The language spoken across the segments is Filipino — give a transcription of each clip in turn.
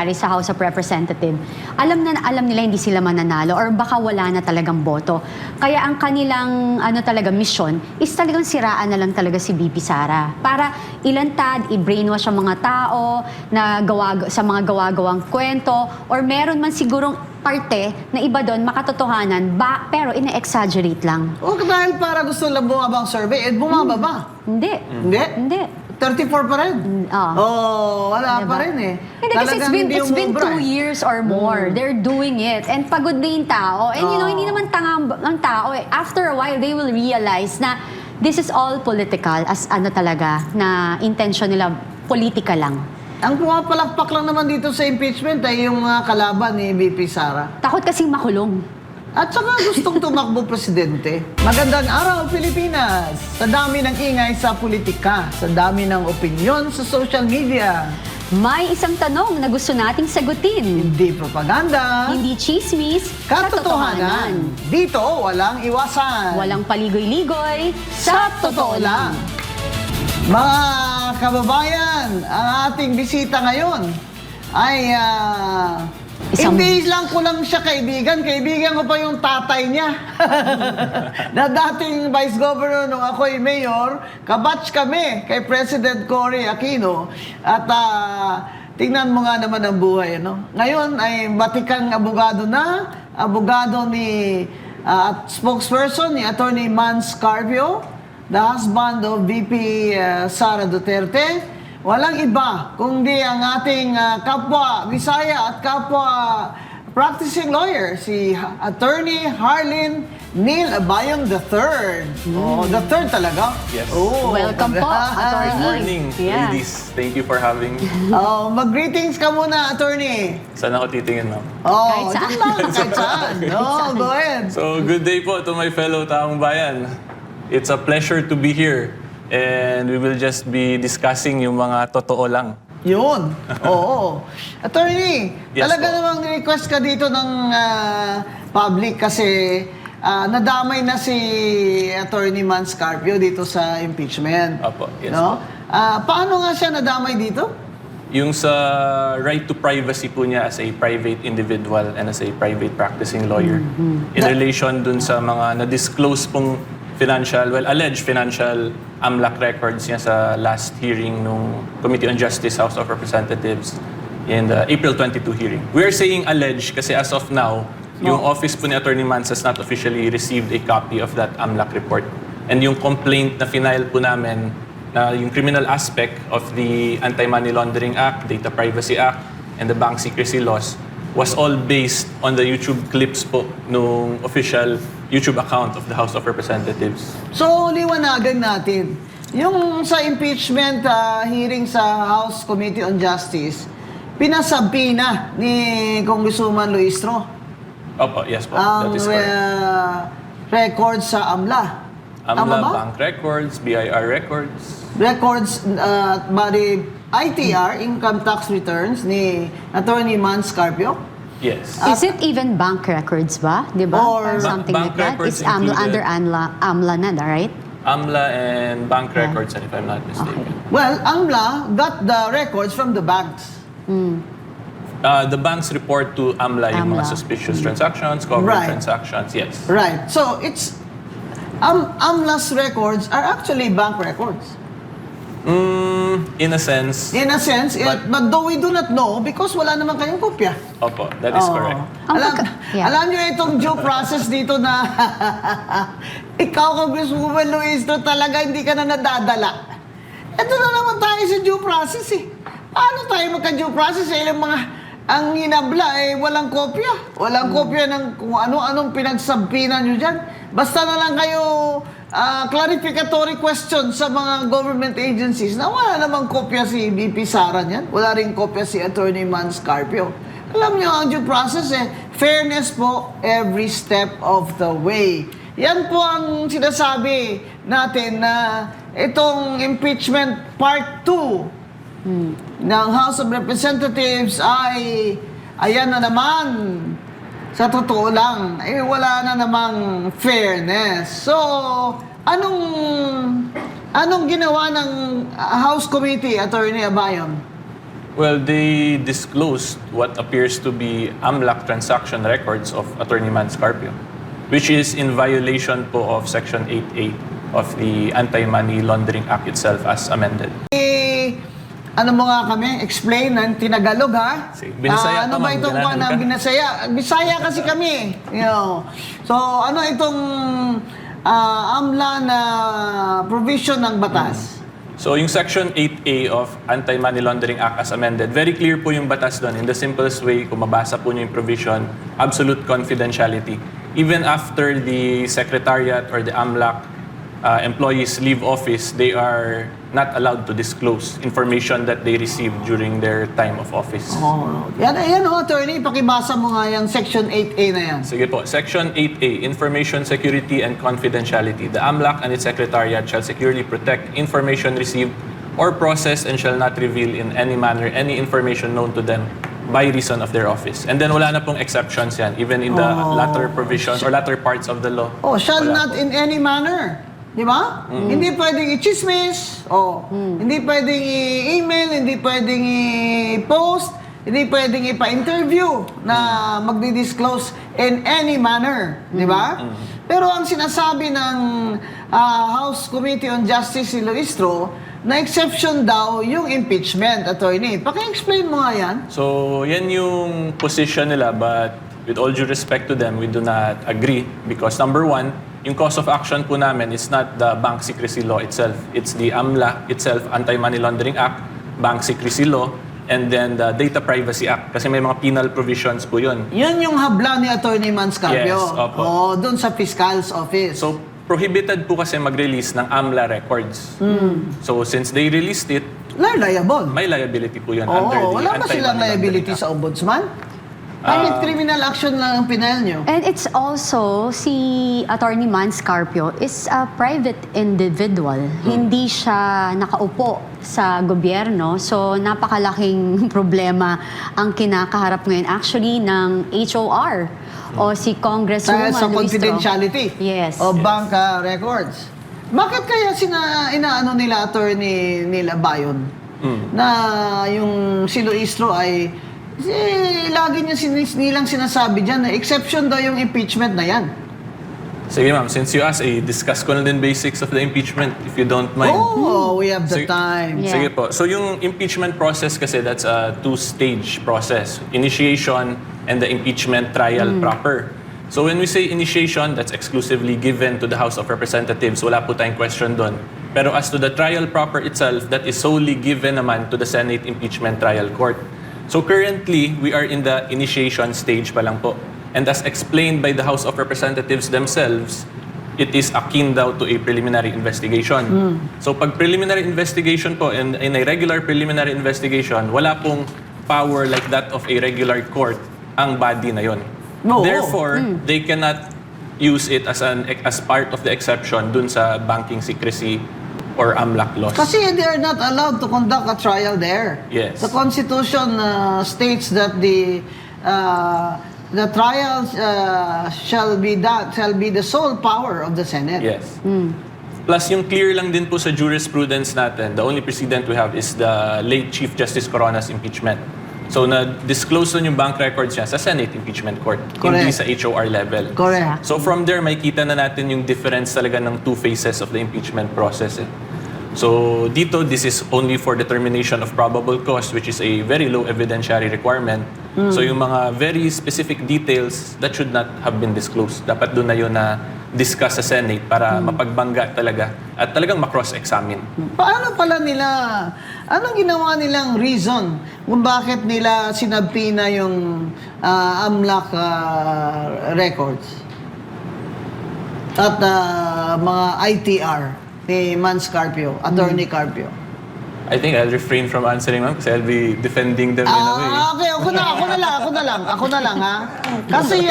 sa House of Representatives, alam nila hindi sila mananalo or baka wala na talagang boto. Kaya ang kanilang talaga mission is talagang siraan na lang talaga si VP Sara para ilantad, i-brainwash ang mga tao na sa mga gawa-gawang kwento or meron man sigurong parte na iba doon makatotohanan pero ina-exaggerate lang. O dahil para gusto lang bumaba ang survey, bumaba ba? Hindi. Hindi? Hindi. 34 pa rin? Wala pa rin eh. Hindi kasi it's been 2 years or more. They're doing it. And pagod na yung tao. And hindi naman tanga ang tao eh. After a while, they will realize na this is all political as talaga, na intention nila, politika lang. Ang pumapalakpak lang naman dito sa impeachment ay yung kalaban ni VP Sara. Takot kasing makulong. At saka gustong tumakbo presidente. Magandang araw, Pilipinas! Sa dami ng ingay sa politika, sa dami ng opinyon sa social media. May isang tanong na gusto nating sagutin. Hindi propaganda. Hindi chismis, Katotohanan. Dito, walang iwasan. Walang paligoy-ligoy, sa totoo lang. Mga kababayan, ang ating bisita ngayon ay hindi lang ko lang siya kaibigan ko pa yung tatay niya. Na dating Vice Governor nung ako'y Mayor, kabatch kami kay President Cory Aquino. At tingnan mo nga naman ang buhay. Ngayon ay batikang abogado na, abogado ni spokesperson ni Attorney Mans Carpio, the husband of VP Sara Duterte. Walang iba kundi ang ating kapwa Bisaya at kapwa practicing lawyer, si Attorney Harleen Neil Abayon III. The third talaga? Yes. Welcome po, Attorney. Good morning, ladies. Thank you for having me. Mag-greetings ka muna, Attorney. Saan ako titingin, ma'am? Kahit saan. Kahit saan. Go ahead. So, good day po to my fellow taong bayan. It's a pleasure to be here. And we will just be discussing yung mga totoo lang. Yun. Oo. Attorney, Yes, talaga po. namang request ka dito ng public kasi nadamay na si Attorney Mans Carpio dito sa impeachment. Opo, yes po. Paano nga siya nadamay dito? Yung sa right to privacy po niya as a private individual and as a private practicing lawyer. In relation dun sa mga na-disclose pong alleged financial AMLAC records niya sa last hearing nung Committee on Justice, House of Representatives in the April 22 hearing. We're saying alleged kasi as of now, yung office po ni Attorney Mans has not officially received a copy of that AMLAC report. And yung complaint na final po namin, na yung criminal aspect of the Anti-Money Laundering Act, Data Privacy Act, and the Bank Secrecy Laws was all based on the YouTube clips po nung official YouTube account of the House of Representatives. So, liwanagan natin. Yung sa impeachment hearing sa House Committee on Justice, pinasabi na ni Congresswoman Luistro Opo, yes po. ang That is correct. records sa AMLA. Tama AMLA, ba? bank records, BIR records. Records, bali, ITR, income tax returns ni Attorney Mans Carpio. Yes. Is it even bank records ba? Di ba? Or something bank like that. records It's AMLA, included. under AMLA na, right? AMLA and bank records, if I'm not mistaken. Well, AMLA got the records from the banks. The banks report to AMLA yung mga AMLA. suspicious transactions, covered Right. transactions, yes. Right. So, it's AMLA's records are actually bank records. In a sense, In a sense, but though we do not know because wala naman kayong kopya. opo, that is correct. Alam niyo itong due process dito na ikaw, Congresswoman Luistro, talaga hindi ka na nadadala. Ito na naman tayo sa due process eh. Paano tayo magka-due process eh? Yung mga ang hinabla eh walang kopya. Walang kopya ng kung ano-anong pinagsabihan nyo dyan. Basta na lang kayo clarificatory question sa mga government agencies na wala namang kopya si VP Sara niyan. Wala rin kopya si Attorney Mans Carpio. Alam niyo ang due process eh, fairness po every step of the way. Yan po ang sinasabi natin na itong impeachment part 2 ng House of Representatives ay ayan na naman. Sa totoo lang, wala na namang fairness. So, anong ginawa ng House Committee, Attorney Abayon? Well, they disclosed what appears to be AMLAC transaction records of Attorney Man Scarpio, which is in violation po of Section 8A of the Anti-Money Laundering Act itself as amended. Ano mo nga kami? Explain ng Tinagalog, ha? Sige, Binisaya ano ka, ba ma'am. itong Ganahan ka. Binasaya? Bisaya kasi kami. You know. So, ano itong AMLA na provision ng batas? So yung Section 8A of Anti-Money Laundering Act as amended, very clear po yung batas doon. In the simplest way, kung mabasa po nyo yung provision, absolute confidentiality. Even after the Secretariat or the AMLAC employees leave office, they are not allowed to disclose information that they received during their time of office. Oh, yan, attorney, pakibasa mo nga yung Section 8A na yan. Sige po. Section 8A, Information Security and Confidentiality. The AMLAC and its Secretariat shall securely protect information received or processed and shall not reveal in any manner any information known to them by reason of their office. And then wala na pong exceptions yan, even in the latter provisions or latter parts of the law. Oh, shall Wala not po. in any manner. Di ba? Hindi pwedeng i-chismis, hindi pwedeng i-email, hindi pwedeng i-post, hindi pwedeng ipa-interview na magdi-disclose in any manner. Di ba? Pero ang sinasabi ng House Committee on Justice si Luistro, na exception daw yung impeachment, attorney. Paki-explain mo nga yan. So, yan yung position nila, but with all due respect to them, we do not agree because number one, yung cause of action po namin is not the Bank Secrecy Law itself. It's the AMLA itself, Anti-Money Laundering Act, Bank Secrecy Law, and then the Data Privacy Act. Kasi may mga penal provisions po yun. Yun yung habla ni Attorney Man Scarpio. Yes, opo. Doon sa Fiscal's Office. So, prohibited po kasi mag-release ng AMLA records. So, since they released it, they're liable. may liability po yun under the Wala ba silang Anti-Money liability Laundering sa ombudsman? Kahit criminal action lang ang pinail nyo. And it's also, si Attorney Man Scarpio is a private individual. Hindi siya nakaupo sa gobyerno. So, napakalaking problema ang kinakaharap ngayon actually ng HOR o si Congresswoman Dahil sa Luistro. confidentiality Yes. of bank records. Bakit kaya inaano nila attorney nila Bayon na yung si Luistro ay lagi nilang sinasabi dyan na exception daw yung impeachment na yan. Sige ma'am, since you asked, discuss ko na din basics of the impeachment if you don't mind. We have the Sige. time. Yeah. Sige po. So yung impeachment process kasi that's a two-stage process. Initiation and the impeachment trial proper. So when we say initiation, that's exclusively given to the House of Representatives. Wala po tayong question doon. Pero as to the trial proper itself, that is solely given naman to the Senate Impeachment Trial Court. So currently, we are in the initiation stage pa lang po. And as explained by the House of Representatives themselves, it is akin daw to a preliminary investigation. So pag preliminary investigation po, in a regular preliminary investigation, wala pong power like that of a regular court ang body na yon. Oo. Therefore, they cannot use it as part of the exception dun sa banking secrecy or AMLAC laws. Kasi they are not allowed to conduct a trial there. Yes. The Constitution states that the trial shall be the sole power of the Senate. Yes. Plus, yung clear lang din po sa jurisprudence natin, the only precedent we have is the late Chief Justice Corona's impeachment. So, na-disclose nun yung bank records niya sa Senate Impeachment Court, hindi sa HOR level. Correct. So, from there, makikita na natin yung difference talaga ng two phases of the impeachment process. So, dito, this is only for determination of probable cause, which is a very low evidentiary requirement. So, yung mga very specific details, that should not have been disclosed. Dapat doon na yun na discuss sa Senate para mapagbangga talaga at talagang makross-examine. Paano pala nila, anong ginawa nilang reason kung bakit nila sinabpi na yung AMLAC records at mga ITR ni Man Scarpio, Attorney Carpio? I think I'll refrain from answering, ma'am, kasi I'll be defending them in a way. Okay, ako na lang ha. Kasi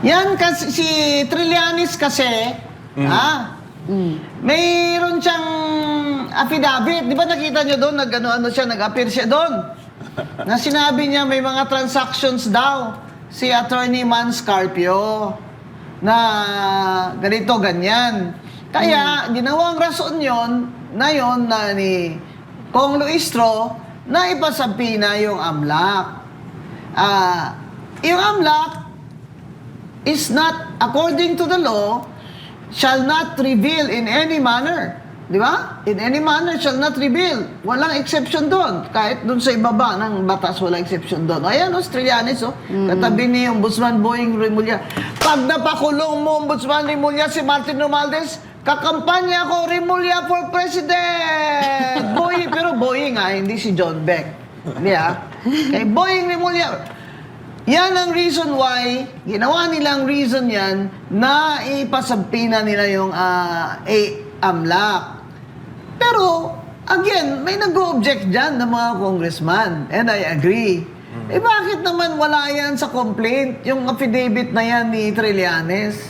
yan kasi si Trillanes kasi, mayroon siyang affidavit. Di ba nakita nyo doon, nag-appear siya doon. Na sinabi niya may mga transactions daw si Attorney Man Scarpio na ganito, ganyan. Kaya, ginawang rason yon na ni Kong Luistro na ipasabina yung AMLAC. Yung AMLAC is not, according to the law, shall not reveal in any manner. Di ba? In any manner shall not reveal. Walang exception doon. Kahit doon sa ibaba ng batas, walang exception doon. Ayan, Australianis, oh. Katabi ni Ombudsman Boying Remulla. Pag napakulong mo, Ombudsman Remulla, si Martin Romualdez, kakampanya ko, Remulla for President! Boying, pero Boying hindi si John Beck. Hindi Kay Boying Remulla. Yan ang reason why, ginawa nilang reason yan na ipasabina nila yung AMLAC. Pero, again, may nag-o-object dyan ng mga congressman. And I agree. Bakit naman wala yan sa complaint? Yung affidavit na yan ni Trillanes.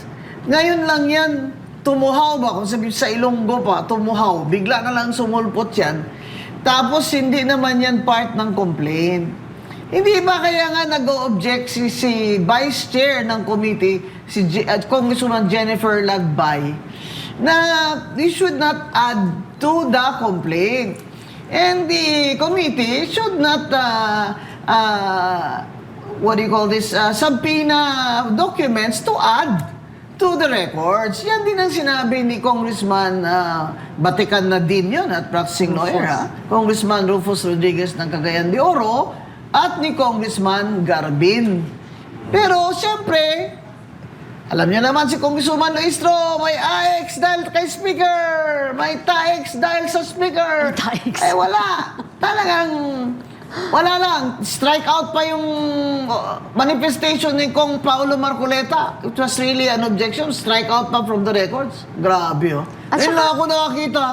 Ngayon lang yan, tumuhaw ba? Kung sabi sa Ilonggo pa, tumuhaw. Bigla na lang sumulpot yan. Tapos, hindi naman yan part ng complaint. Hindi ba kaya nga nag-o-object si Vice Chair ng committee, si Congresswoman Jennifer Lagbay, na they should not add to the complaint. And the committee should not, subpoena documents to add to the records. Yan din ang sinabi ni Congressman, Batikan na din yun at practicing lawyer, Congressman Rufus Rodriguez ng Cagayan de Oro, at ni Congressman Garbin. Pero, siyempre, alam niyo naman si Congresswoman Luistro, may AX dahil kay Speaker, may TAX dahil sa Speaker. TAX. Wala. Talagang, wala lang. Strike out pa yung manifestation ni Kong Paulo Marcoleta. It was really an objection. Strike out pa from the records. Grabe, oh. At Ngayon saka- lang ako nakakita,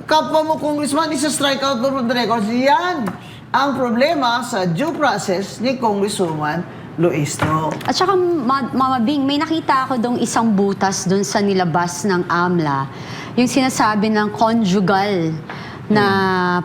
kapwa mo Congressman, isa strike out pa from the records. Yan ang problema sa due process ni Congresswoman Luistro. At saka, Mama Bing, may nakita ako dong isang butas dun sa nilabas ng AMLA. Yung sinasabi ng conjugal na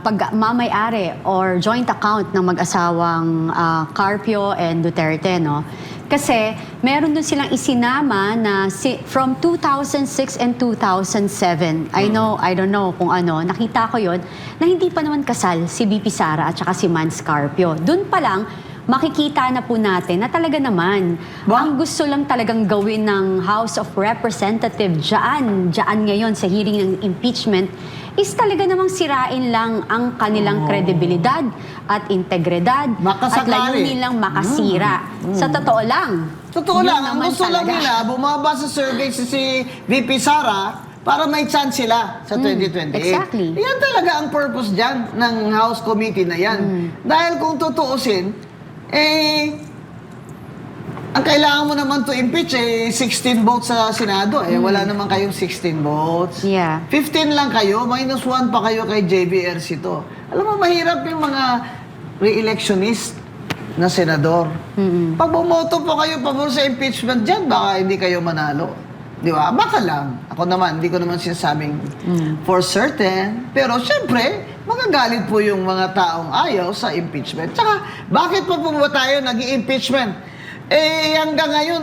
pagmamayari or joint account ng mag-asawang Carpio and Duterte, no? Kasi meron dun silang isinama na from 2006 and 2007. I don't know kung ano. Nakita ko yon na hindi pa naman kasal si BP Sara at saka si Mans Carpio. Dun pa lang, makikita na po natin na talaga naman, ang gusto lang talagang gawin ng House of Representatives dyan ngayon sa hearing ng impeachment is talaga namang sirain lang ang kanilang kredibilidad at integridad at Makasakali. layunin lang makasira. Sa totoo lang. Totoo yun lang, ang naman gusto lang talaga. nila, bumaba sa survey si VP Sara para may chance sila sa 2028. exactly. Yan talaga ang purpose dyan ng House Committee na yan. Dahil kung tutuusin, ang kailangan mo naman to impeach 16 votes sa Senado. Wala naman kayong 16 votes. Yeah. 15 lang kayo, minus 1 pa kayo kay JBRC to. Alam mo, mahirap yung mga re-electionist na senador. Pag bumoto po kayo pabor sa impeachment dyan, baka hindi kayo manalo. Di ba? Baka lang. Ako naman, hindi ko naman sinasabing for certain. Pero syempre, magagalit po yung mga taong ayaw sa impeachment. Tsaka, bakit pa po ba tayo nag-i-impeachment? Hanggang ngayon,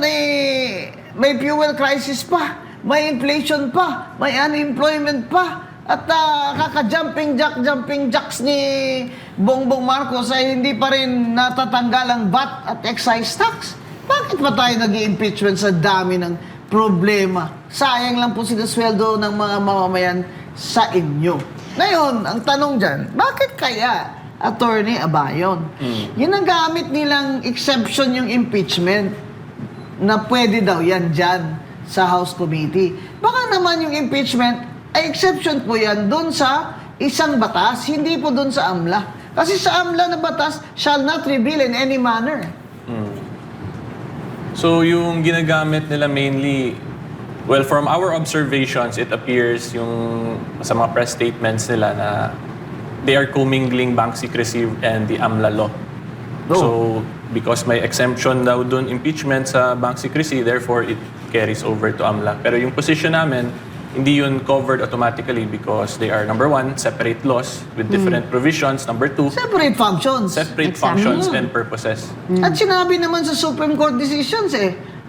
may fuel crisis pa, may inflation pa, may unemployment pa, at kaka-jumping jacks ni Bongbong Marcos ay hindi pa rin natatanggal ang VAT at excise tax. Bakit pa tayo nag-i-impeachment sa dami ng problema? Sayang lang po sinasweldo ng mga mamamayan sa inyo. Ngayon, ang tanong dyan, bakit kaya Attorney Abayon? Yun ang gamit nilang exception yung impeachment na pwede daw yan dyan sa House Committee. Baka naman yung impeachment ay exception po yan doon sa isang batas, hindi po doon sa AMLA. Kasi sa AMLA na batas shall not reveal in any manner. So yung ginagamit nila mainly, well, from our observations, it appears yung sa mga press statements nila na they are commingling bank secrecy and the AMLA law. So because may exemption daw dun impeachment sa bank secrecy, therefore it carries over to AMLA. Pero yung position namin, hindi yun covered automatically because they are, number one, separate laws with different provisions. Number two, Separate functions. separate Exactly. functions and purposes. At sinabi naman sa Supreme Court decisions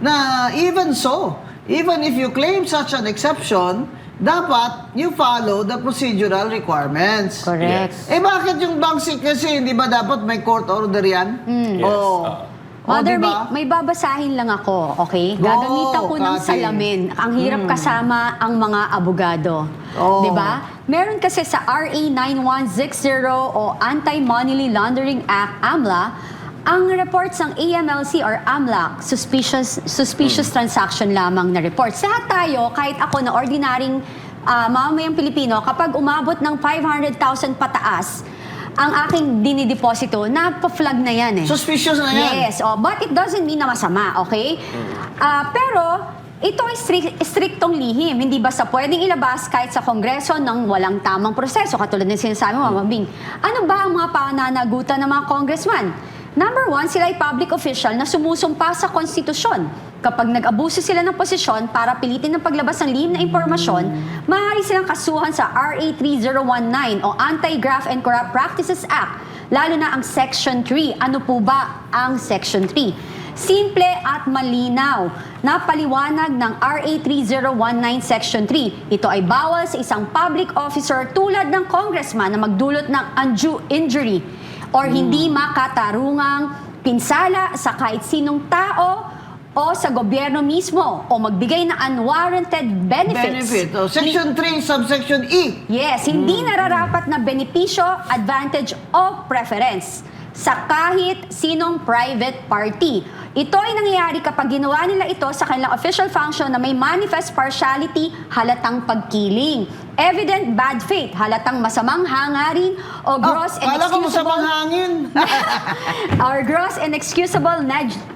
na even so, even if you claim such an exception, dapat you follow the procedural requirements. Correct. Yes. Bakit yung Bangsik kasi, hindi ba dapat may court order yan? Yes. Oh. Mother, diba? may babasahin lang ako, okay? Go, Gagamitan ko ng Cathy. salamin. Ang hirap kasama ang mga abogado. Oh. 'Di ba? Meron kasi sa RA 9160 o Anti-Money Laundering Act, AMLA, ang reports ng AMLC or AMLAC, suspicious transaction lamang na reports. Lahat tayo, kahit ako na ordinaryong mamamayang Pilipino, kapag umabot ng 500,000 pataas, ang aking dinideposito, napa-flag na yan eh. Suspicious na yan. Yes, but it doesn't mean na masama, okay? Pero ito ay striktong lihim. Hindi basta pwedeng ilabas kahit sa Kongreso ng walang tamang proseso. Katulad ng sinasabi mo, Mama Bing. Ano ba ang mga pananagutan ng mga congressman? Number one, sila ay public official na sumusumpa sa konstitusyon. Kapag nag-abuso sila ng posisyon para pilitin ng paglabas ng lihim na impormasyon, maaari silang kasuhan sa RA 3019 o Anti-Graft and Corrupt Practices Act, lalo na ang Section 3. Ano po ba ang Section 3? Simple at malinaw na paliwanag ng RA 3019 Section 3. Ito ay bawal sa isang public officer tulad ng congressman na magdulot ng undue injury or hindi makatarungang pinsala sa kahit sinong tao o sa gobyerno mismo o magbigay ng unwarranted benefits. Benefit. Section 3, subsection E. Yes, hindi nararapat na benepisyo, advantage o preference sa kahit sinong private party. Ito ay nangyayari kapag ginawa nila ito sa kanilang official function na may manifest partiality, halatang pagkiling, evident bad faith, halatang masamang hangarin, o gross and Kala ko masamang excusable hangin. or gross and excusable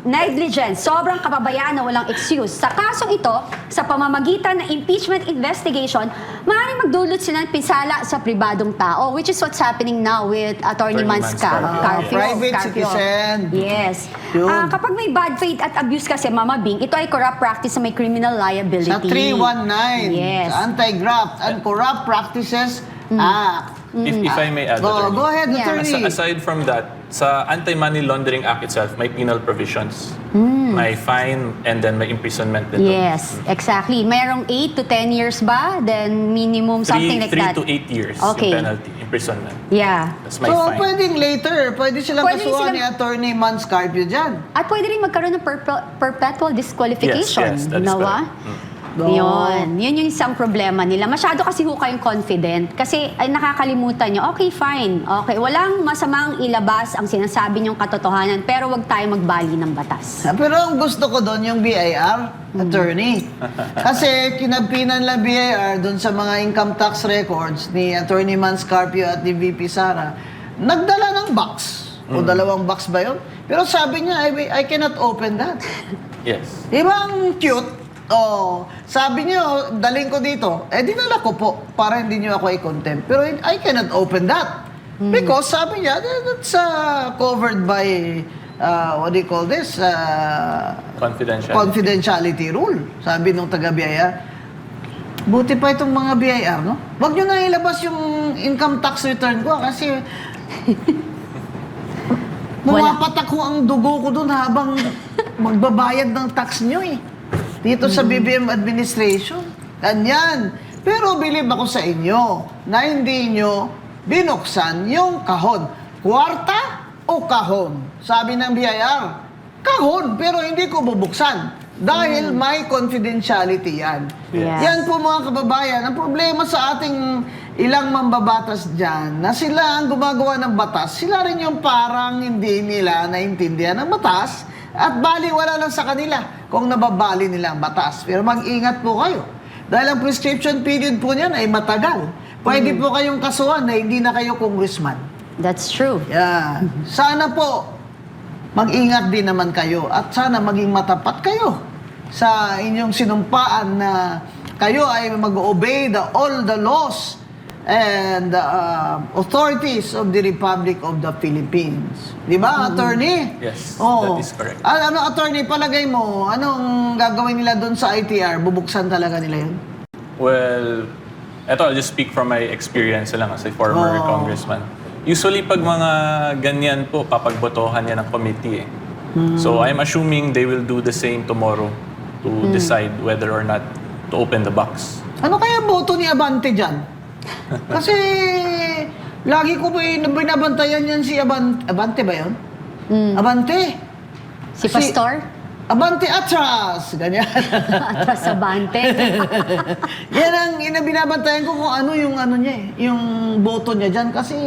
negligence, sobrang kapabayaan na walang excuse. Sa kasong ito, sa pamamagitan ng impeachment investigation, maaaring magdulot sila ng pinsala sa pribadong tao, which is what's happening now with Attorney Attorney Mans Mans Private citizen. Yes. Yun. Kapag may bad faith at abuse kasi, Mama Bing, ito ay corrupt practice na may criminal liability. Sa 319, Yes. sa Anti-Graft and Corrupt Practices Act. If I may add, Go Attorney. ahead, Yeah. attorney. Aside from that, sa Anti-Money Laundering Act itself, may penal provisions. May fine and then may imprisonment din. Yes, exactly. Mayroong 8 to 10 years ba? Then minimum something like 3 that. to 8 years Okay. yung penalty, imprisonment. Yeah. That's my So, fine. pwedeng later, pwede silang Pwede kasuhan silang- ni Attorney Mans Carpio dyan. At pwede rin magkaroon ng perpetual disqualification. Yes, that is Nawa? correct. Yun yung isang problema nila. Masyado kasi ho kayong confident. Kasi ay nakakalimutan nyo, okay, fine. Okay, walang masamang ilabas ang sinasabi nyong katotohanan, pero wag tayo magbali ng batas. Pero ang gusto ko doon yung BIR, attorney. Kasi kinagpinan lang BIR doon sa mga income tax records ni Attorney Mans Carpio at ni VP Sara. Nagdala ng box. O dalawang box ba yun? Pero sabi niya, I cannot open that. Yes. Di ba ang cute? Oh, sabi niyo, daling ko dito. Dinala ko po para hindi niyo ako i-contempt. Pero I cannot open that. Because sabi niya, that's covered by, what do you call this? Confidential. Confidentiality rule. Sabi nung taga-BIR. Buti pa itong mga BIR, no? Huwag niyo na ilabas yung income tax return ko kasi pumapatak ko ang dugo ko doon habang magbabayad ng tax niyo eh. Dito sa BBM administration. Ganyan. Pero believe ako sa inyo na hindi nyo binuksan yung kahon. Kwarta o kahon? Sabi ng BIR, kahon, pero hindi ko bubuksan. Dahil may confidentiality yan. Yes. Yan po mga kababayan. Ang problema sa ating ilang mambabatas dyan, na sila ang gumagawa ng batas, sila rin yung parang hindi nila naintindihan ang batas, at baliwala lang sa kanila kung nababali nila ang batas. Pero mag-ingat po kayo. Dahil ang prescription period po niyan ay matagal. Pwede po kayong kasuhan na hindi na kayo congressman. That's true. Yeah. Sana po, mag-ingat din naman kayo at sana maging matapat kayo sa inyong sinumpaan na kayo ay mag-obey all the laws and authorities of the Republic of the Philippines. Di ba, attorney? Yes, Oo. that is correct. Ano, attorney, palagay mo, anong gagawin nila doon sa ITR? Bubuksan talaga nila yun? Well, eto, I'll just speak from my experience lang as a former congressman. Usually, pag mga ganyan po, papagbotohan yan ng committee eh. So, I'm assuming they will do the same tomorrow to decide whether or not to open the box. Ano kaya boto ni Abante dyan? Kasi lagi ko binabantayan yan si Abante. Abante ba yun? Abante. Si Pastor? Abante atras! Ganyan. Atras sa bante. Yan ang binabantayan ko kung ano yung ano niya yung boto niya dyan kasi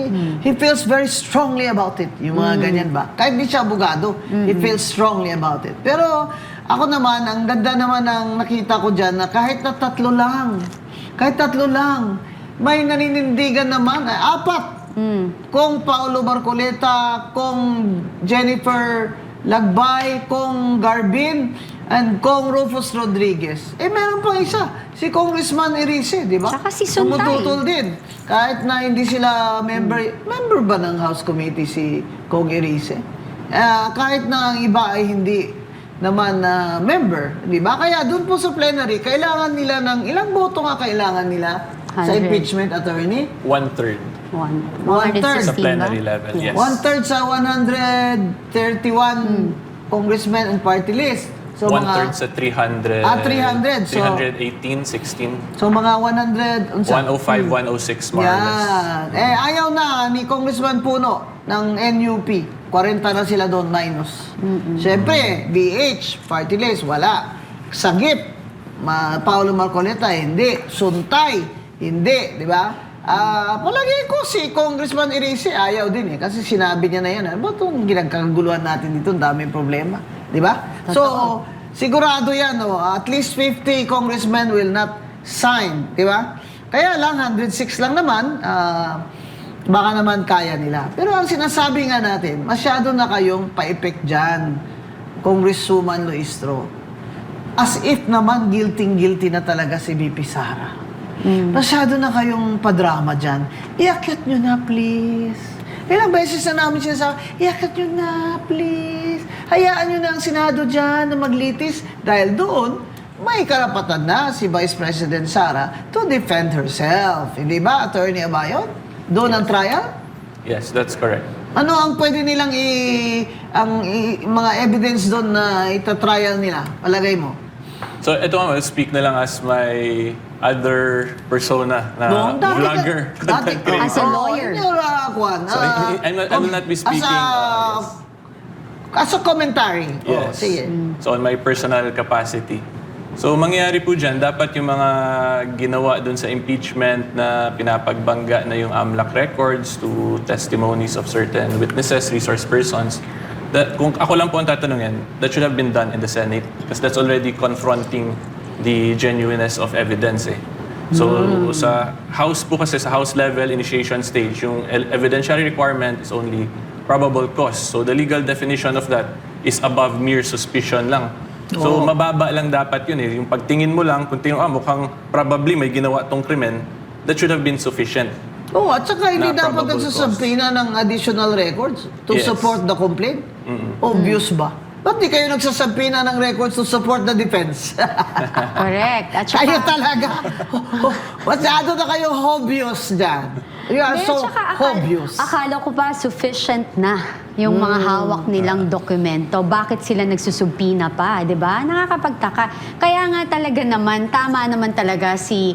he feels very strongly about it. Yung mga ganyan ba? Kahit di siya abogado, he feels strongly about it. Pero ako naman, ang ganda naman ang nakita ko dyan na kahit na tatlo lang, may naninindigan naman, 4. Kung Paulo Marcoleta, kung Jennifer Lagbay, kung Garbin, and kung Rufus Rodriguez. Meron pang isa, si Congressman Erice, di ba? Tsaka si Suntay. Tumututol din. Kahit na hindi sila member ba ng House Committee si Kong Erice? Kahit na ang iba ay hindi naman member, di ba? Kaya doon po sa plenary, kailangan nila ng ilang boto nga kailangan nila sa 100. impeachment attorney? 1/3 One-third. sa 116 plenary ba? level, yes. 1/3 sa 131 congressmen and party list. So 1/3 sa 300. 300. So, 318, 16. so mga 100... 105, 106 more or less. Yan. Ayaw na ni Congressman Puno ng NUP. 40 na sila doon minus. Siyempre, BH, party list, wala. Sagip, Paulo Marcoleta, hindi. Suntay, hindi. Di ba? Palagi ko si Congressman Erice, ayaw din eh. Kasi sinabi niya na yan. Ano ba itong ginagkaguluhan natin dito? Ang daming problema. Di ba? So, sigurado yan. Oh, at least 50 congressmen will not sign. Di ba? Kaya lang, 106 lang naman. Baka naman kaya nila. Pero ang sinasabi nga natin, masyado na kayong pa-effect dyan, Congresswoman Luistro. As if naman guilty na talaga si BP Sara. Masyado na kayong padrama dyan. Iakyat nyo na, please. Ilang beses na namin sinasabi, iakyat nyo na, please. Hayaan nyo na ang Senado dyan na maglitis. Dahil doon, may karapatan na si Vice President Sara to defend herself. Hindi ba, Attorney Abayon? Doon ang trial? Yes, that's correct. Ano ang pwede nilang mga evidence doon na itatrial nila? Palagay mo? So, ito nga, I'll speak na lang as my other persona na vlogger, content creator. As a lawyer. I will not be speaking as a commentary. yes. Sige. So, on my personal capacity. So, mangyayari po dyan, dapat yung mga ginawa dun sa impeachment na pinapagbangga na yung AMLAC records to testimonies of certain witnesses, resource persons, that, kung ako lang po ang tatanungin, that should have been done in the Senate because that's already confronting the genuineness of evidence eh. So, sa House po kasi, sa House level initiation stage, yung evidentiary requirement is only probable cause. So, the legal definition of that is above mere suspicion lang. So, mababa lang dapat yun eh. Yung pagtingin mo lang, kung tingin mukhang probably may ginawa tong krimen, that should have been sufficient. At saka hindi Na dapat probable nagsasampina ng additional records to Yes. support the complaint. Obvious ba? Ba't di kayo nagsasampina ng records to support the defense? Correct. At saka, Kayo talaga. Masyado na kayo obvious dyan. You are so obvious. Akala ko pa sufficient na yung mga hawak nilang dokumento. Bakit sila nagsusubpina pa, di ba? Nakakapagtaka. Kaya nga talaga naman, tama naman talaga si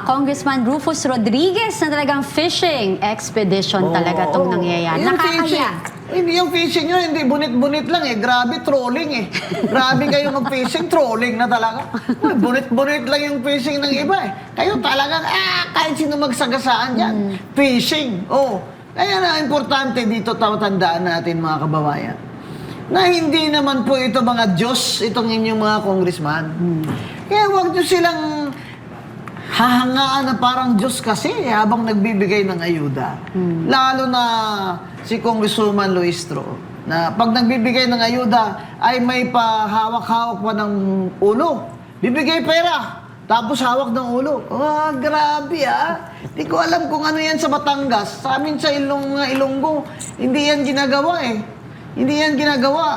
Congressman Rufus Rodriguez na talagang fishing expedition talaga itong nangyayari. Yung Nakakaya. fishing, hindi yung fishing nyo, hindi bunit-bunit lang eh. Grabe, trolling eh. Grabe kayo mag-fishing, trolling na talaga. Bunit-bunit lang yung fishing ng iba eh. Kayo talagang, kahit sino magsagasaan dyan. Fishing, Kaya na importante dito tandaan natin mga kababayan na hindi naman po ito mga Diyos, itong inyong mga congressman. Kaya huwag nyo silang hahangaan na parang Diyos kasi habang nagbibigay ng ayuda. Lalo na si Congresswoman Luistro na pag nagbibigay ng ayuda ay may pahawak-hawak pa ng ulo. Bibigay pera. Tapos hawak ng ulo. Grabe Di ko alam kung ano yan sa Batangas. Sa amin sa Ilonggo, hindi yan ginagawa eh. Hindi yan ginagawa.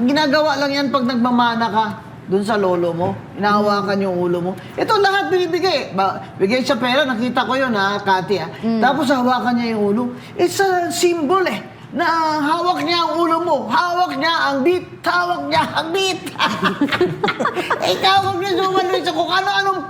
Ginagawa lang yan pag nagmamana ka dun sa lolo mo. Inahawakan yung ulo mo. Ito lahat binibigay. Bigay siya pera, nakita ko yun Kati Tapos hawakan niya yung ulo. It's a symbol na hawak niya ang ulo mo mo, hawak niya ang beat, hawak niya ang beat. Ikaw, Congresswoman Luisa, kung ano-anong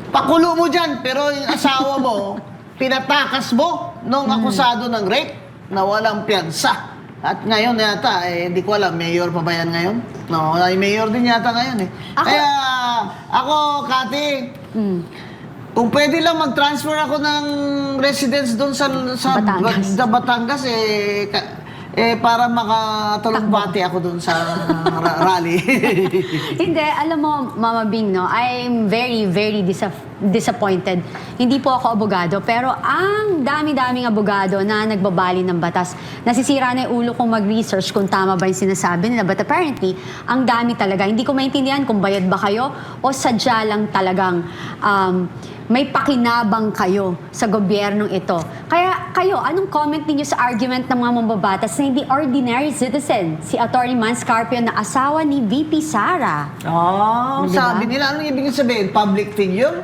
pakulo mo dyan, pero yung asawa mo, pinatakas mo nung akusado ng rape na walang piyansa. At ngayon yata, hindi ko alam, mayor pa ba yan ngayon? No, ay mayor din yata ngayon eh. Kaya ako, Kati, kung pwede lang mag-transfer ako ng residence doon sa Batangas. Batangas, para makatulumpati ako doon sa rally. Hindi, alam mo, Mama Bing, no, I'm very, very disappointed. Hindi po ako abogado, pero ang dami-daming abogado na nagbabali ng batas. Nasisira na yung ulo kong mag-research kung tama ba yung sinasabi nila. But apparently, ang dami talaga. Hindi ko maintindihan kung bayad ba kayo o sadya lang talagang may pakinabang kayo sa gobyernong ito. Kaya kayo, anong comment niyo sa argument ng mga mambabatas na hindi ordinary citizen, si Atty. Mans Carpio na asawa ni VP Sara? Oh, Di ba? sabi nila, anong ibig sabihin? Public figure?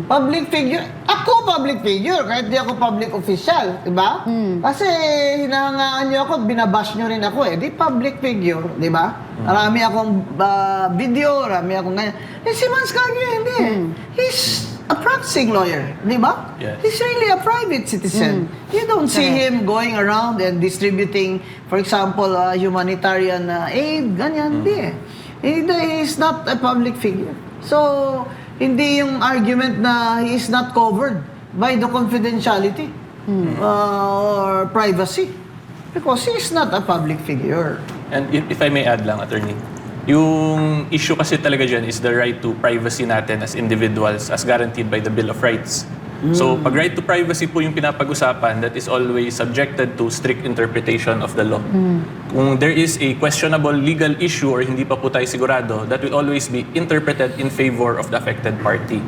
Public figure? Ako public figure, kahit di ako public official, di ba? Kasi hinahangaan niyo ako, binabash niyo rin ako eh. Di public figure, di ba? Marami akong video, marami akong ganyan. Si Mans Carpio, hindi eh. He's a practicing lawyer, di ba? Yes. He's really a private citizen. You don't see him going around and distributing, for example, humanitarian aid, ganyan, hindi eh. He's not a public figure. So, hindi yung argument na he is not covered by the confidentiality or privacy. Because he is not a public figure. And if I may add lang, attorney, yung issue kasi talaga dyan is the right to privacy natin as individuals as guaranteed by the Bill of Rights. So, pag right to privacy po yung pinapag-usapan, that is always subjected to strict interpretation of the law. Kung there is a questionable legal issue or hindi pa po tayo sigurado, that will always be interpreted in favor of the affected party.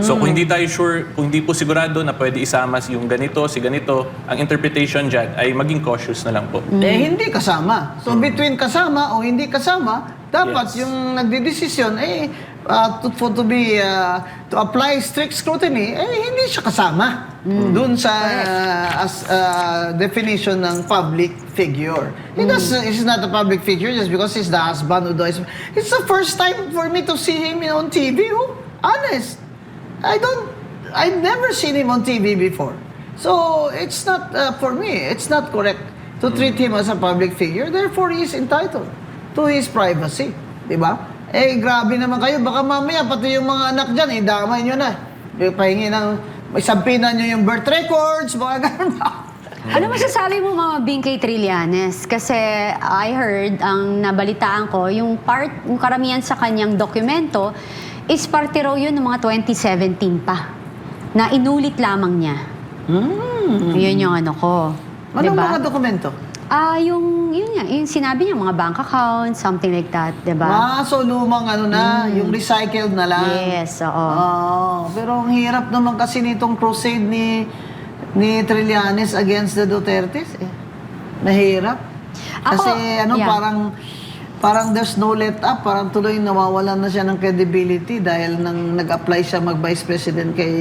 So, kung hindi tayo sure, kung hindi po sigurado na pwede isama yung ganito, si ganito, ang interpretation dyan ay maging cautious na lang po. Hindi kasama. So, between kasama o hindi kasama, dapat Yes. yung nagdidesisyon, to apply strict scrutiny, hindi siya kasama dun sa definition ng public figure. He's not a public figure just because he's the husband. It's the first time for me to see him on TV. Oh, honest. I've never seen him on TV before. So, it's not, for me, it's not correct to treat him as a public figure. Therefore, he is entitled to his privacy. Diba? Grabe naman kayo. Baka mamaya, pati yung mga anak dyan, damay nyo na. Pahingi ng, isampinan nyo yung birth records, mga ganun. Ano masasabi mo, Mama Bing, kay Trillanes? Kasi I heard, ang nabalitaan ko, yung karamihan sa kanyang dokumento is parte raw yun ng mga 2017 pa. Na inulit lamang niya. Yun yung ano ko. Anong Diba? mga dokumento? Yung sinabi niya, mga bank accounts, something like that, diba? So lumang ano na, yung recycled na lang. Yes, oo. Pero ang hirap naman kasi nitong crusade ni Trillanes against the Dutertes. Mahirap. Kasi parang there's no let up. Parang tuloy nawawalan na siya ng credibility dahil nang nag-apply siya mag-vice president kay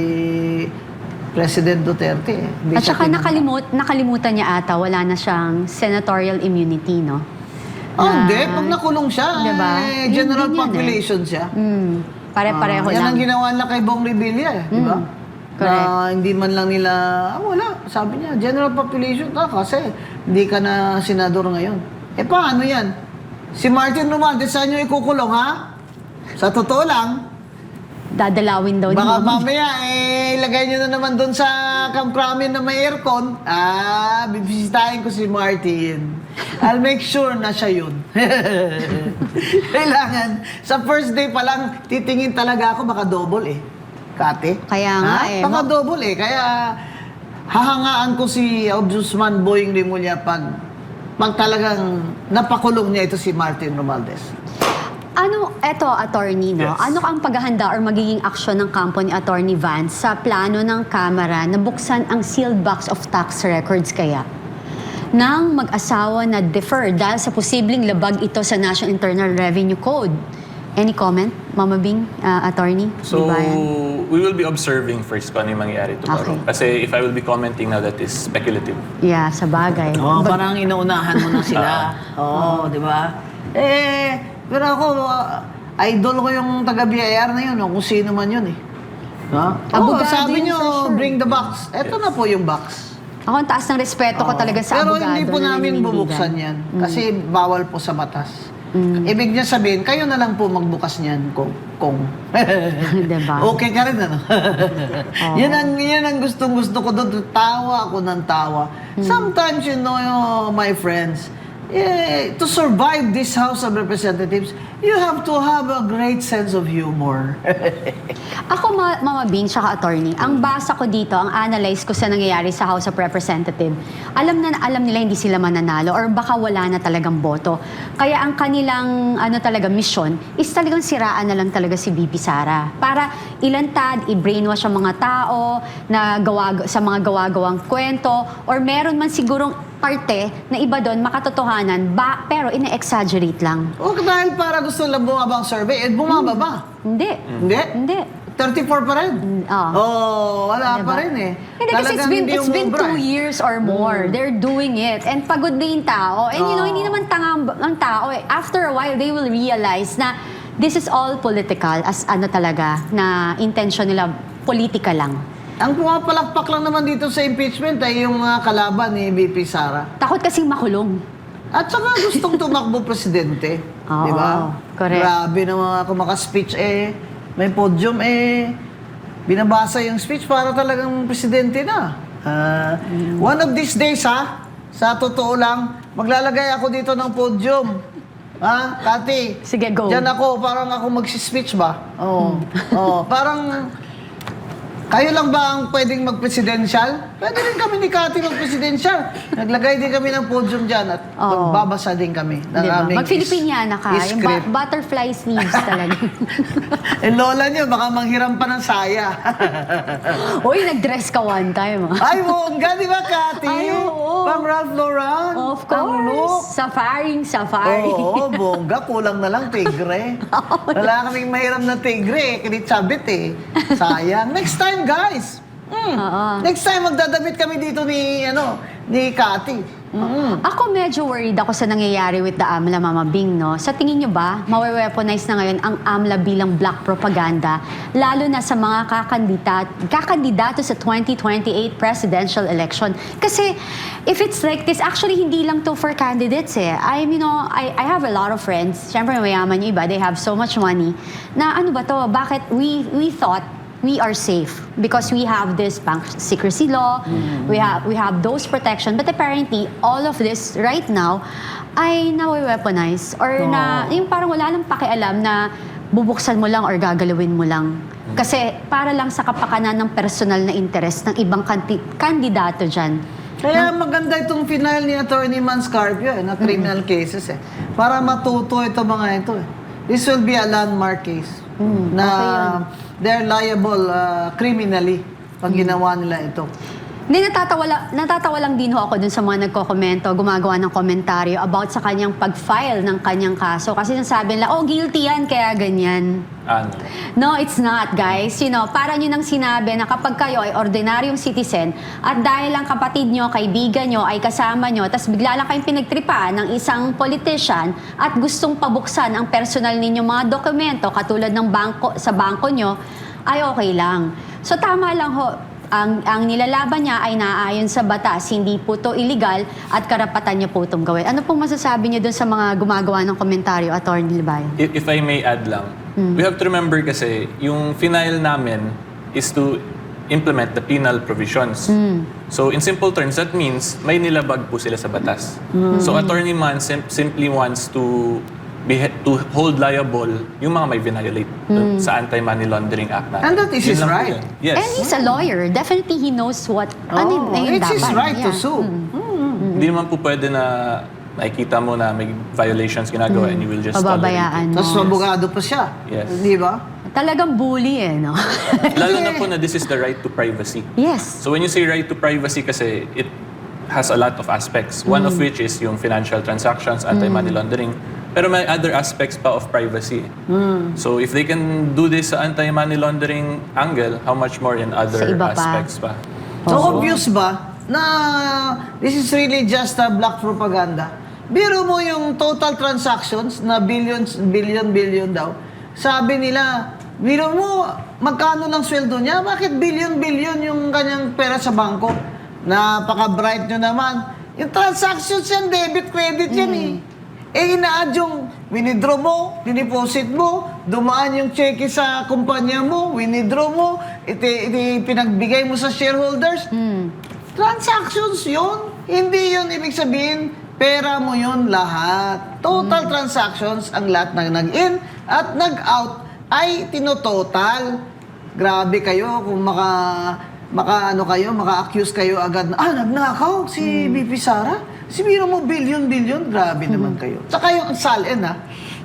President Duterte. Hindi At siya saka tinanggap. nakalimutan niya ata, wala na siyang senatorial immunity, no? Hindi. Pag nakulong siya, Diba? general Yun din yan population siya. Pare-pareho Yan lang. ang ginawa na kay Bong Revilla, di ba? correct. Na hindi man lang nila, wala. Sabi niya, general population kasi hindi ka na senador ngayon. Paano yan? Si Martin Romualdez, saan nyo ikukulong, ha? Sa totoo lang, Dadalawin daw ni baka Mama. mamaya, ilagay nyo na naman doon sa Camp Crame na may aircon. Bibisitahin ko si Martin. I'll make sure na siya yun. Kailangan, sa first day pa lang, titingin talaga ako, baka double Kate. Kaya nga Baka double Kaya hahangaan ko si Ombudsman Boying Rimulya pag talagang napakulong niya ito si Martin Romualdez. Eto, attorney, no? Yes. Ano ang paghahanda or magiging aksyon ng kampo ni Attorney Vance sa plano ng Kamara na buksan ang sealed box of tax records kaya ng mag-asawa na defer dahil sa posibleng labag ito sa National Internal Revenue Code? Any comment, Mama Bing, attorney? So, Di ba yan? we will be observing first kung ano yung mangyayari tomorrow. Okay. Kasi if I will be commenting now, that is speculative. Yeah, sa bagay. Oh, parang inuunahan mo na sila. Oo, di ba? Pero ako, idol ko yung taga-BIR na yun, kung sino man yun eh. Ha? Abogado Sabi yun nyo, for sure. bring the box. Eto na po yung box. Ako ang taas ng respeto ko talaga sa Pero abogado. hindi po na namin naninindigan. bubuksan yan. Kasi bawal po sa batas. Ibig niya sabihin, kayo na lang po magbukas niyan kung Diba? okay ka rin, ano? Yan ang gustong-gusto ko doon. Tawa ako ng tawa. Sometimes, you know, my friends, to survive this House of Representatives, you have to have a great sense of humor. Ako, Mama Bing, tsaka attorney, ang basa ko dito, ang analyze ko sa nangyayari sa House of Representatives, alam nila hindi sila mananalo or baka wala na talagang boto. Kaya ang kanilang talaga mission is talagang siraan na lang talaga si VP Sara. Para ilantad, i-brainwash ang mga tao na sa mga gawa-gawang kwento or meron man sigurong parte na iba doon makatotohanan pero ina-exaggerate lang. O dahil para gusto lang bumaba ang survey, bumaba ba? Hindi. Hindi? Hindi. 34 pa rin? Wala pa rin eh. Hindi, kasi it's been 2 umubra eh. years or more. They're doing it. And pagod na yung tao. And you know, hindi naman tanga ang tao eh. After a while, they will realize na this is all political as talaga, na intention nila, politika lang. Ang pumapalakpak lang naman dito sa impeachment ay yung mga kalaban ni VP Sara. Takot kasing makulong. At saka gustong tumakbo presidente. Oo, Di ba? correct. Grabe na mga kumaka-speech may podium binabasa yung speech para talagang presidente na. One of these days sa totoo lang, maglalagay ako dito ng podium. Kati? Sige, go. Diyan ako, parang ako mag-speech ba? Oo. Parang, kayo lang ba ang pwedeng mag-presidential? Pwede rin kami ni Kati mag-presidential. Naglagay din kami ng podium dyan at magbabasa din kami ng Diba? aming Mag-Filipiniana ka. Yung script. butterfly sleeves talaga. Lola niyo, baka manghiram pa ng saya. Uy, nag-dress ka one time. Ay, bongga, di ba, Kati? Ay, oo. Pang Ralph Lauren. Of Ang look. course. Safari. Oo, bongga. Kulang na lang tigre. Wala kaming mahiram na tigre. Kinitsabit eh. Sayang. Next time, guys. Next time, magdadamit kami dito ni Kati. Ako medyo worried ako sa nangyayari with the AMLA, Mama Bing, no? Sa tingin nyo ba, mawe-weaponize na ngayon ang AMLA bilang black propaganda, lalo na sa mga kakandidato sa 2028 presidential election? Kasi if it's like this, actually hindi lang to for candidates eh. I have a lot of friends, syempre mayaman yung iba, they have so much money, na ano ba to, bakit we thought we are safe because we have this bank secrecy law, we have those protection, but apparently all of this right now ay nawe-weaponize or na yung parang wala lang pakialam na bubuksan mo lang or gagalawin mo lang. Kasi para lang sa kapakanan ng personal na interest ng ibang kandidato dyan. Kaya maganda itong final ni Attorney Manscarpio na criminal cases eh. Para matuto ito mga ito eh. This will be a landmark case na they're liable criminally pag ginawa nila ito. Hindi, natatawa lang din ho ako dun sa mga nagko-komento, gumagawa ng komentaryo about sa kanyang pag-file ng kanyang kaso. Kasi nasabi nila, guilty yan, kaya ganyan. No, it's not, guys. Parang yun ang sinabi na kapag kayo ay ordinaryong citizen at dahil ang kapatid nyo, kaibigan nyo, ay kasama nyo, tapos bigla lang kayong pinagtripa ng isang politician at gustong pabuksan ang personal ninyong mga dokumento katulad ng sa bangko nyo, ay okay lang. So tama lang ho, ang nilalaban niya ay naaayon sa batas, hindi po to illegal at karapatan niya po itong gawin. Ano pong masasabi niyo dun sa mga gumagawa ng komentaryo, Attorney Libayan? If I may add lang, we have to remember kasi yung final namin is to implement the penal provisions. So in simple terms, that means may nilabag po sila sa batas. So Attorney Man simply wants to hold liable yung mga may violate sa Anti-Money Laundering Act natin. And that is his Yun lang po right. yun. Yes. And he's a lawyer. Definitely he knows what It's his right to sue. Hindi naman po pwede na nakikita mo na may violations ginagawa and you will just Pababayaan tolerate Tapos abogado pa siya. Yes. Di ba? Talagang bully no? it. Lalo na po na this is the right to privacy. Yes. So when you say right to privacy kasi it has a lot of aspects. One of which is yung financial transactions, anti-money laundering. Pero may other aspects pa of privacy. So if they can do this sa anti-money laundering angle, how much more in Sa other iba pa. aspects pa? So obvious ba na this is really just a black propaganda? Biro mo yung total transactions na billion daw. Sabi nila, biro mo magkano lang sweldo niya? Bakit billion yung kanyang pera sa bangko? Napaka-bright nyo naman. Yung transactions yan, debit, credit yan eh. Ina-add yung winidraw mo, diniposit mo, dumaan yung cheque sa kumpanya mo, winidraw mo, pinagbigay mo sa shareholders. Transactions yun. Hindi yun ibig sabihin, pera mo yun lahat. Total transactions ang lahat ng nag-in at nag-out ay tinototal. Grabe kayo kung maka-accuse kayo agad na, nagnakaw si BP Sara. Si biro mo, billion, grabe naman kayo. Saka yung SALN,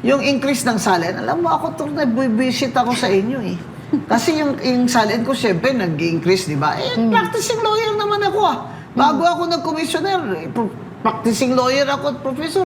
yung increase ng SALN, alam mo ako, nag-visit ako sa inyo eh. Kasi yung SALN ko, syempre, nag-increase, di ba? practicing lawyer naman ako Bago ako nag-commissioner, practicing lawyer ako at professor.